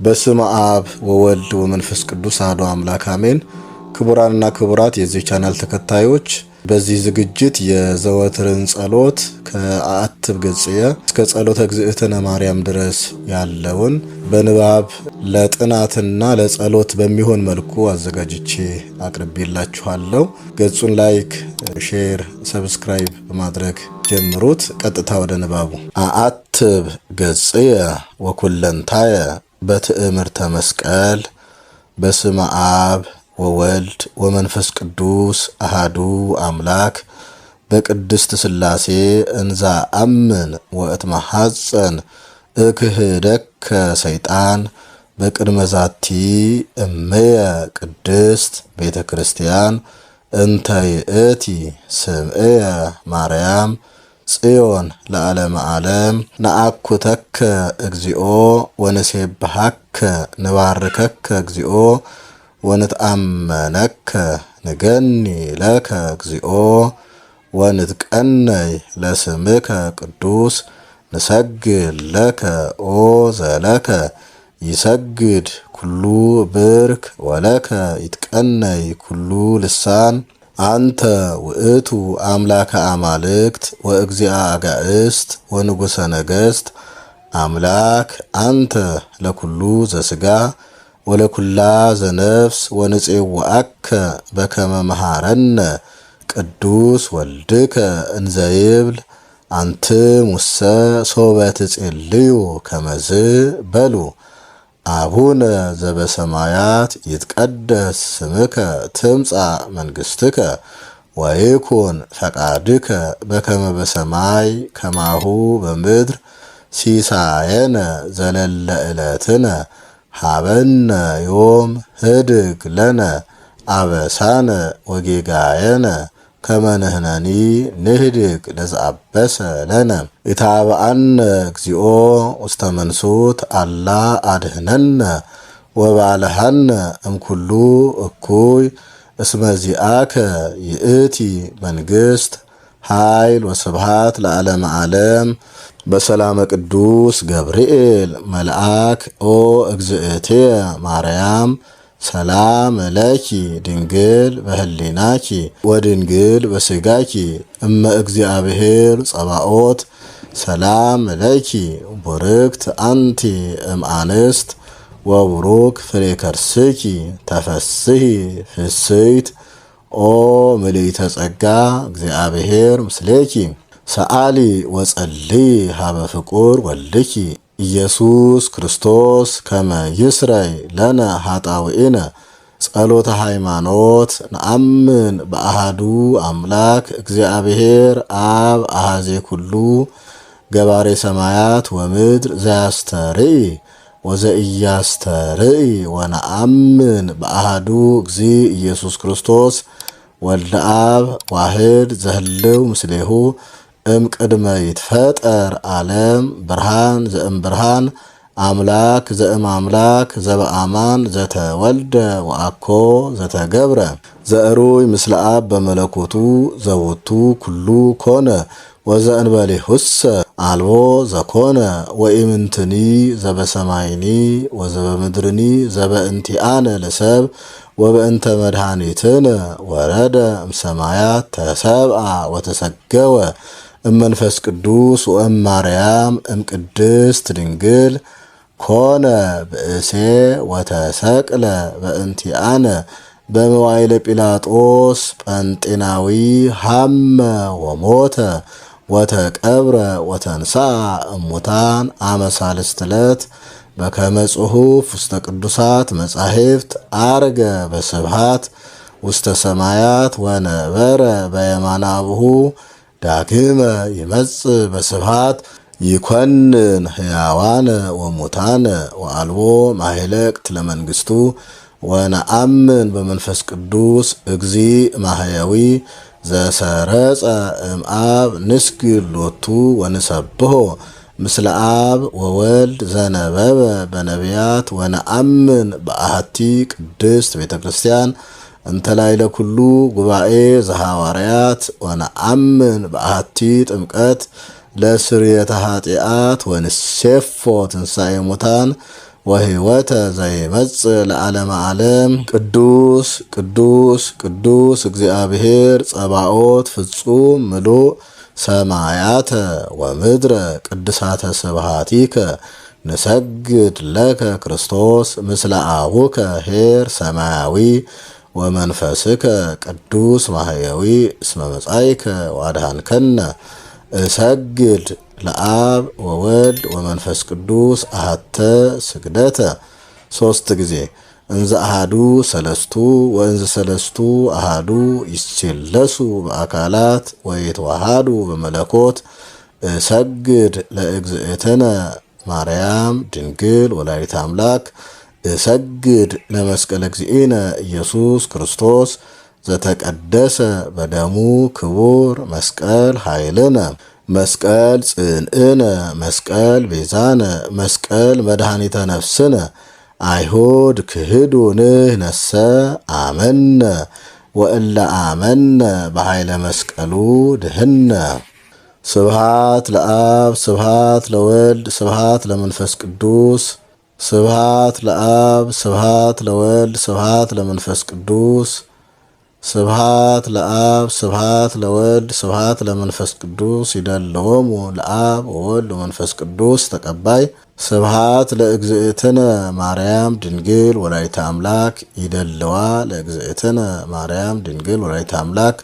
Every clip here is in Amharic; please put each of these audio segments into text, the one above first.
በስመ አብ ወወልድ ወመንፈስ ቅዱስ አሐዱ አምላክ አሜን። ክቡራንና ክቡራት የዚህ ቻናል ተከታዮች በዚህ ዝግጅት የዘወትርን ጸሎት ከአትብ ገጽየ እስከ ጸሎተ እግዝእትነ ማርያም ድረስ ያለውን በንባብ ለጥናትና ለጸሎት በሚሆን መልኩ አዘጋጅቼ አቅርቤላችኋለሁ። ገጹን ላይክ፣ ሼር፣ ሰብስክራይብ በማድረግ ጀምሩት። ቀጥታ ወደ ንባቡ። አትብ ገጽየ ወኩለንታየ በትእምርተ መስቀል በስመ አብ ወወልድ ወመንፈስ ቅዱስ አሃዱ አምላክ በቅድስት ሥላሴ እንዛ አምን ወእትመሐፀን እክህደከ ሰይጣን በቅድመ ዛቲ እምየ ቅድስት ቤተ ክርስቲያን እንተ ይእቲ ስምዕየ ማርያም ጽዮን ለዓለመ ዓለም ነአኩተከ እግዚኦ ወንሴብሐከ ንባርከከ እግዚኦ ወንትአመነከ ንገኒ ለከ እግዚኦ ወንትቀነይ ለስምከ ቅዱስ ንሰግድ ለከ ኦ ዘለከ ይሰግድ ኩሉ ብርክ ወለከ ይትቀነይ ኩሉ ልሳን አንተ ውእቱ አምላከ አማልክት ወእግዚአ አጋእስት ወንጉሰ ነገሥት አምላክ አንተ ለኩሉ ዘሥጋ ወለኩላ ዘነፍስ ወንፄውዐከ በከመ መሃረነ ቅዱስ ወልድከ እንዘ ይብል አንትሙሰ ሶበ ትጼልዩ ከመዝ በሉ አቡነ ዘበሰማያት ይትቀደስ ስምከ ትምጻእ መንግሥትከ ወይኩን ፈቃድከ በከመ በሰማይ ከማሁ በምድር ሲሳየነ ዘለለ ዕለትነ ሀበነ ዮም ህድግ ለነ አበሳነ ወጌጋየነ ከመ ንሕነኒ ንህድግ ለዘአበሰ ለነ ኢታብአነ እግዚኦ ውስተ መንሱት አላ አድኅነነ ወባልሐነ እምኩሉ እኩይ እስመ ዚአከ ይእቲ መንግሥት ኃይል ወስብሐት ለዓለመ ዓለም። በሰላመ ቅዱስ ገብርኤል መልአክ ኦ እግዝእትየ ማርያም ሰላም ለኪ ድንግል በህሊናኪ ወድንግል በስጋኪ እመ እግዚአብሔር ጸባኦት ሰላም ለኪ ቡርክት አንቲ እምአንስት ወቡሩክ ፍሬ ከርስኪ ተፈስሒ ፍስሕት ኦ ምልዕተ ጸጋ እግዚአብሔር ምስሌኪ ሰአሊ ወጸልይ ሀበ ፍቁር ወልድኪ ኢየሱስ ክርስቶስ ከመ ይስረይ ለነ ኃጣውኢነ ጸሎተ ሃይማኖት ነአምን በአሃዱ አምላክ እግዚአብሔር አብ አሃዜ ኩሉ ገባሬ ሰማያት ወምድር ዘያስተርኢ ወዘኢያስተርኢ ወነአምን በአሃዱ እግዚ ኢየሱስ ክርስቶስ ወልደ አብ ዋህድ ዘህልው ምስሌሁ እምቅድመ ይትፈጠር ዓለም ብርሃን ዘእም ብርሃን አምላክ ዘእም አምላክ ዘበአማን ዘተወልደ ወአኮ ዘተገብረ ዘእሩይ ምስለ አብ በመለኮቱ ዘወቱ ኩሉ ኮነ ወዘእንበሌሁሰ አልቦ ዘኮነ ወኢምንትኒ ዘበሰማይኒ ወዘበምድርኒ ዘበእንቲአነ ለሰብ ወበእንተ መድኃኒትነ ወረደ እምሰማያት ተሰብአ ወተሰገወ እመንፈስ ቅዱስ ወእም ማርያም እምቅድስት ድንግል ኮነ ብእሴ ወተሰቅለ በእንቲአነ በመዋይለ ጲላጦስ ጰንጤናዊ ሐመ ወሞተ ወተቀብረ ወተንሥአ እሙታን አመ ሣልስት ዕለት በከመ ጽሑፍ ውስተ ቅዱሳት መጻሕፍት አርገ በስብሐት ውስተ ሰማያት ወነበረ በየማነ አብሁ ዳግመ ይመጽእ በስብሐት ይኰንን ሕያዋነ ወሙታነ ወአልቦ ማኅለቅት ለመንግሥቱ ወነአምን በመንፈስ ቅዱስ እግዚእ ማሕየዊ ዘሰረጸ እምአብ ንስግድ ሎቱ ወንሰብሖ ምስለ አብ ወወልድ ዘነበበ በነቢያት ወነአምን በአሐቲ ቅድስት ቤተ ክርስቲያን እንተ ላዕለ ኩሉ ጉባኤ ዘሐዋርያት ወነአምን በአሐቲ ጥምቀት ለስርየተ ኃጢአት ወንሴፎ ትንሣኤ ሙታን ወሕይወተ ዘይመጽእ ለዓለመ ዓለም። ቅዱስ ቅዱስ ቅዱስ እግዚአብሔር ጸባኦት ፍጹም ምሉእ ሰማያተ ወምድረ ቅድሳተ ስብሐቲከ ንሰግድ ለከ ክርስቶስ ምስለ አቡከ ኄር ሰማያዊ ወመንፈስከ ቅዱስ ማህየዊ እስመ መጻእከ ወአድኃንከነ። እሰግድ ለአብ ወወልድ ወመንፈስ ቅዱስ አሐተ ስግደተ 3 ጊዜ እንዘ አሐዱ ሰለስቱ ወእንዘ ሰለስቱ አሐዱ ይሴለሱ በአካላት ወይትዋሃዱ በመለኮት። እሰግድ ለእግዝእትነ ማርያም ድንግል ወላዲተ አምላክ። እሰግድ ለመስቀለ እግዚእነ ኢየሱስ ክርስቶስ ዘተቀደሰ በደሙ ክቡር። መስቀል ኃይልነ፣ መስቀል ጽንዕነ፣ መስቀል ቤዛነ፣ መስቀል መድኃኒተ ነፍስነ። አይሁድ ክህዱ ንሕነሰ አመነ ወእለ አመነ በኃይለ መስቀሉ ድህነ። ስብሐት ለአብ ስብሐት ለወልድ ስብሐት ለመንፈስ ቅዱስ። ስብሐት ለአብ ስብሐት ለወልድ ስብሐት ለመንፈስ ቅዱስ። ስብሐት ለአብ ስብሐት ለወልድ ስብሐት ለመንፈስ ቅዱስ። ይደለዎሙ ለአብ ወወልድ ወመንፈስ ቅዱስ ተቀባይ። ስብሐት ለእግዝእትነ ማርያም ድንግል ወላዲተ አምላክ። ይደለዋ ለእግዝእትነ ማርያም ድንግል ወላዲተ አምላክ።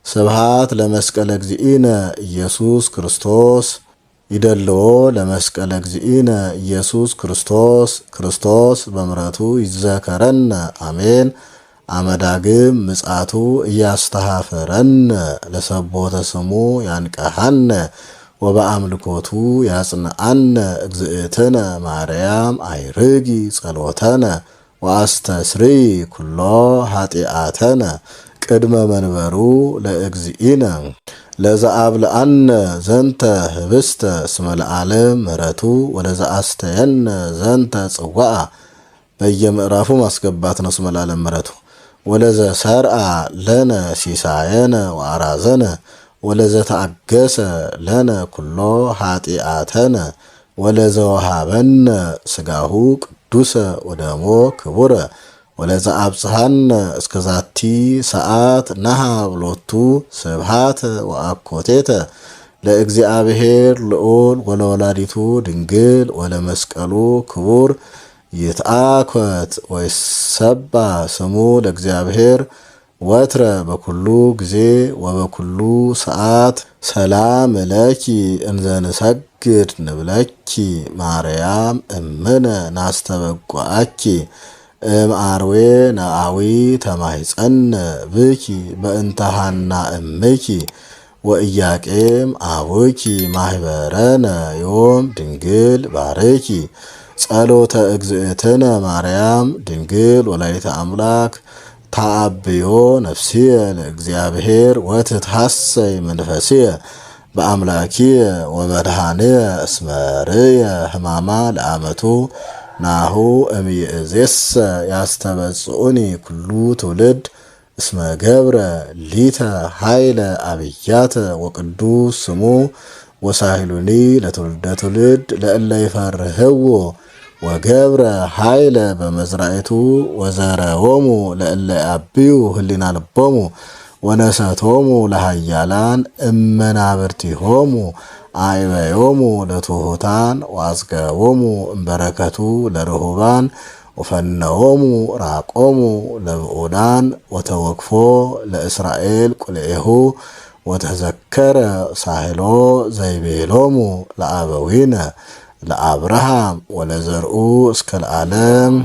ስብሐት ለመስቀለ እግዚእነ ኢየሱስ ክርስቶስ። ይደልዎ ለመስቀለ እግዚእነ ኢየሱስ ክርስቶስ። ክርስቶስ በምሕረቱ ይዘከረነ አሜን። አመዳግም ምጽአቱ እያስተሐፈረነ ለሰቦተ ስሙ ያንቀሐነ ወበአምልኮቱ ያጽንዓነ። እግዝእትነ ማርያም አይርጊ ጸሎተነ ወአስተስርይ ኩሎ ኃጢአተነ። ቅድመ መንበሩ ለእግዚእነ ለዘአብልዐነ ዘንተ ህብስተ እስመ ለዓለም ምሕረቱ ወለዘአስተየነ ዘንተ ጽዋዓ። በየምዕራፉ ማስገባት ነው እስመ ለዓለም ምሕረቱ። ወለዘሰርአ ለነ ሲሳየነ ወአራዘነ ወለዘተአገሰ ለነ ኩሎ ኃጢአተነ ወለዘወሃበነ ሥጋሁ ቅዱሰ ወደሞ ክቡረ ወለዘአብጽሐነ እስከ ዛቲ ሰዓት ነሃብ ሎቱ ስብሐተ ወአኮቴተ ለእግዚአብሔር ልዑል ወለወላዲቱ ድንግል ወለመስቀሉ ክቡር። ይትአኮት ወይሰባ ስሙ ለእግዚአብሔር ወትረ በኩሉ ጊዜ ወበኩሉ ሰዓት። ሰላም ለኪ እንዘ ንሰግድ ንብለኪ ማርያም እምነ ናስተበጓአኪ። እምአርዌ ነአዊ ተማይጸነ ብኪ በእንተሃና እምኪ ወኢያቄም አቡኪ ማህበረነ ዮም ድንግል ባርኪ። ጸሎተ እግዝእትነ ማርያም ድንግል ወላዲተ አምላክ ታአብዮ ነፍስየ ለእግዚአብሔር ወትትሐሰይ መንፈስየ በአምላኪየ ወመድኃንየ እስመ ርእየ ሕማማ ለአመቱ። ናሁ እምይእዜሰ ያስተበጽኡኒ ኩሉ ትውልድ እስመ ገብረ ሊተ ኃይለ አብያተ ወቅዱስ ስሙ። ወሳሂሉኒ ለትውልደ ትውልድ ለእለ ይፈርህዎ ወገብረ ኃይለ በመዝራእቱ ወዘረዎሙ ለእለ ያብዩ ህሊና ልቦሙ ወነሰቶሙ ለሃያላን እመናብርቲሆሙ አይበዮሙ ለትሑታን ወአጽገቦሙ እምበረከቱ ለርሁባን ወፈነዎሙ ራቆሙ ለብዑዳን ወተወክፎ ለእስራኤል ቁልኤሁ ወተዘከረ ሳህሎ ዘይቤሎሙ ለአበዊነ ለአብርሃም ወለዘርኡ እስከ ለዓለም